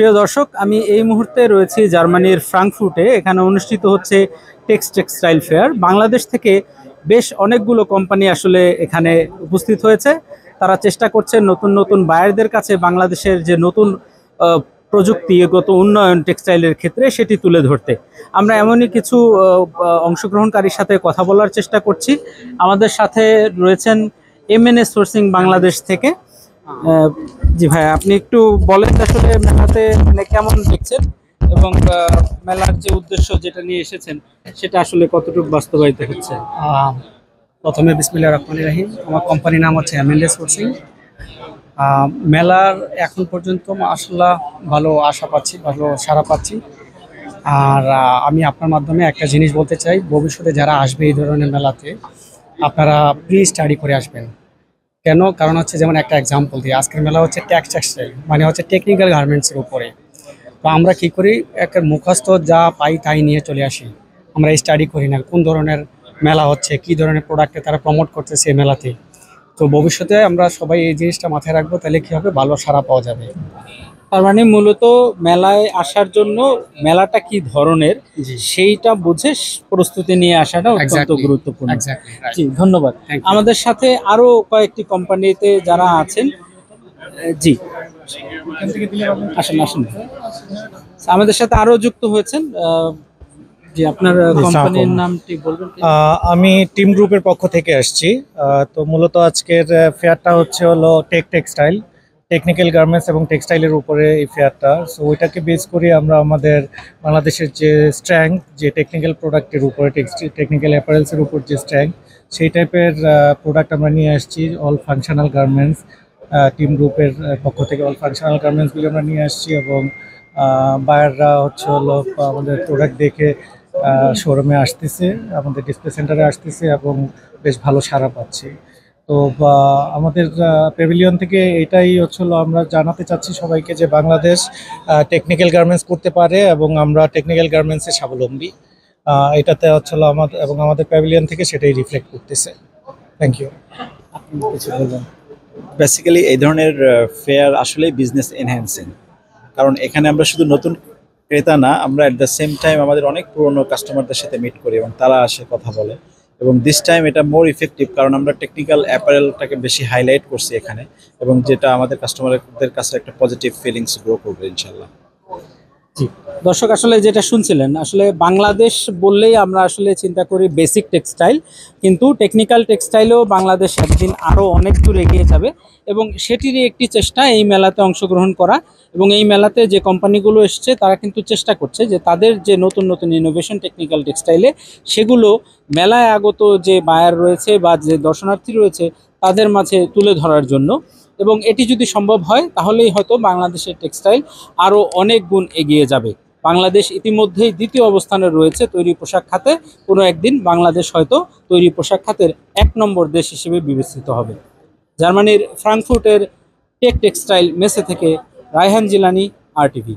প্রিয় দর্শক, আমি এই মুহূর্তে রয়েছি জার্মানির ফ্রাঙ্কফুর্টে। এখানে অনুষ্ঠিত হচ্ছে টেক্সটাইল ফেয়ার। বাংলাদেশ থেকে বেশ অনেকগুলো কোম্পানি আসলে এখানে উপস্থিত হয়েছে। তারা চেষ্টা করছে নতুন নতুন বায়ারদের কাছে বাংলাদেশের যে নতুন প্রযুক্তিগত উন্নয়ন টেক্সটাইলের ক্ষেত্রে সেটি তুলে ধরতে। আমরা এমনই কিছু অংশগ্রহণকারীর সাথে কথা বলার চেষ্টা করছি। আমাদের সাথে রয়েছেন এমএনএস সোর্সিং বাংলাদেশ থেকে। জি ভাই, আপনি একটু বলেন আসলে মেলাতে মানে কেমন দেখছেন এবং মেলার যে উদ্দেশ্য যেটা নিয়ে এসেছেন সেটা আসলে কতটুকু বাস্তবায়িত হচ্ছে। প্রথমে বিসমিল্লাহির রহমানির রহিম। আমার কোম্পানির নাম হচ্ছে এমএনএস সোর্সিং। মেলার এখন পর্যন্ত মাশাআল্লাহ ভালো আশা পাচ্ছি, ভালো সাড়া পাচ্ছি। আর আমি আপনার মাধ্যমে একটা জিনিস বলতে চাই, ভবিষ্যতে যারা আসবে এই ধরনের মেলাতে আপনারা প্লিজ স্টাডি করে আসবেন। কেন? কারণ হচ্ছে যেমন একটা এক্সাম্পল দিই, আজকের মেলা হচ্ছে টেক্সটাইল মানে হচ্ছে টেকনিক্যাল গার্মেন্টসের উপরে। তো আমরা কী করি, একটা মুখস্থ যা পাই তাই নিয়ে চলে আসি, আমরা স্টাডি করি না কোন ধরনের মেলা হচ্ছে, কী ধরনের প্রোডাক্টে তারা প্রমোট করতেছে এই মেলাতে। তো ভবিষ্যতে আমরা সবাই এই জিনিসটা মাথায় রাখবো, তাহলে কী হবে, ভালো সাড়া পাওয়া যাবে। তার মানে মূলত মেলায় আসার জন্য মেলাটা কি ধরনের সেইটা বুঝে প্রস্তুতি নিয়ে আসাটা অত্যন্ত গুরুত্বপূর্ণ। জি, ধন্যবাদ। আমাদের সাথে আরো কয়েকটি কোম্পানিতে যারা আছেন, জি আসেন আসেন, আমাদের সাথে আরো যুক্ত হয়েছেন। জি, আপনার কোম্পানির নামটি বলবেন? আমি টিম গ্রুপের পক্ষ থেকে আসছি। তো মূলত আজকের ফেয়ারটা হলো টেক্সটাইল, টেকনিক্যাল গার্মেন্টস এবং টেক্সটাইলের উপরে এই ফেয়ারটা। সো ওইটাকে বেস করে আমরা আমাদের বাংলাদেশের যে স্ট্রেংথ, যে টেকনিক্যাল প্রোডাক্টের উপরে, টেকনিক্যাল অ্যাপারেলসের উপর যে স্ট্রেংথ, সেই টাইপের প্রোডাক্ট আমরা নিয়ে আসছি। অল ফাংশনাল গার্মেন্টস টিম গ্রুপের পক্ষ থেকে অল ফাংশনাল গার্মেন্টসগুলি আমরা নিয়ে আসছি এবং বায়াররা আমাদের প্রোডাক্ট দেখে শোরুমে আসতেছে, আমাদের ডিসপ্লে সেন্টারে আসতেছে এবং বেশ ভালো সাড়া পাচ্ছি। তো আমাদের প্যাভিলিয়ন থেকে এটাই আমরা জানাতে চাচ্ছি সবাইকে যে বাংলাদেশ টেকনিক্যাল গার্মেন্টস করতে পারে এবং আমরা টেকনিক্যাল গার্মেন্টসে স্বাবলম্বী। এটাতে আমাদের প্যাভিলিয়ন থেকে সেটাই রিফ্লেক্ট করতেছে। Thank you. বেসিক্যালি এই ধরনের ফেয়ার আসলে বিজনেস এনহ্যান্সিং, কারণ এখানে আমরা শুধু নতুন ক্রেতা না, আমরা অ্যাট দ্য সেম টাইম আমাদের অনেক পুরনো কাস্টমারদের সাথে মিট করি এবং তারা আসে কথা বলে। এবং দিস টাইম এটা মোর ইফেক্টিভ, কারণ আমরা টেকনিক্যাল অ্যাপারেলটাকে বেশি হাইলাইট করছি এখানে, এবং যেটা আমাদের কাস্টমারদের কাছে একটা পজিটিভ ফিলিংস গ্রো করবে ইনশাল্লাহ। জি দর্শক, আসলে যেটা শুনছিলেন, আসলে বাংলাদেশ বললেই আমরা আসলে চিন্তা করি বেসিক টেক্সটাইল, কিন্তু টেকনিক্যাল টেক্সটাইলেও বাংলাদেশ একদিন আরও অনেক দূর এগিয়ে যাবে এবং সেটিরই একটি চেষ্টা এই মেলাতে অংশগ্রহণ করা। এবং এই মেলাতে যে কোম্পানিগুলো এসছে তারা কিন্তু চেষ্টা করছে যে তাদের যে নতুন নতুন ইনোভেশন টেকনিক্যাল টেক্সটাইলে সেগুলো মেলায় আগত যে বায়ার রয়েছে বা যে দর্শনার্থী রয়েছে তাদের মাঝে তুলে ধরার জন্য। এবং এটি যদি সম্ভব হয় তাহলেই হয়তো বাংলাদেশের টেক্সটাইল আরও অনেক গুণ এগিয়ে যাবে। বাংলাদেশ ইতিমধ্যেই দ্বিতীয় অবস্থানে রয়েছে তৈরি পোশাক খাতে। কোনো একদিন বাংলাদেশ হয়তো তৈরি পোশাক খাতের 1 নম্বর দেশ হিসেবে বিবেচিত হবে। জার্মানির ফ্রাঙ্কফুর্টের টেক্সটাইল মেসে থেকে রায়হান জিলানি, RTV।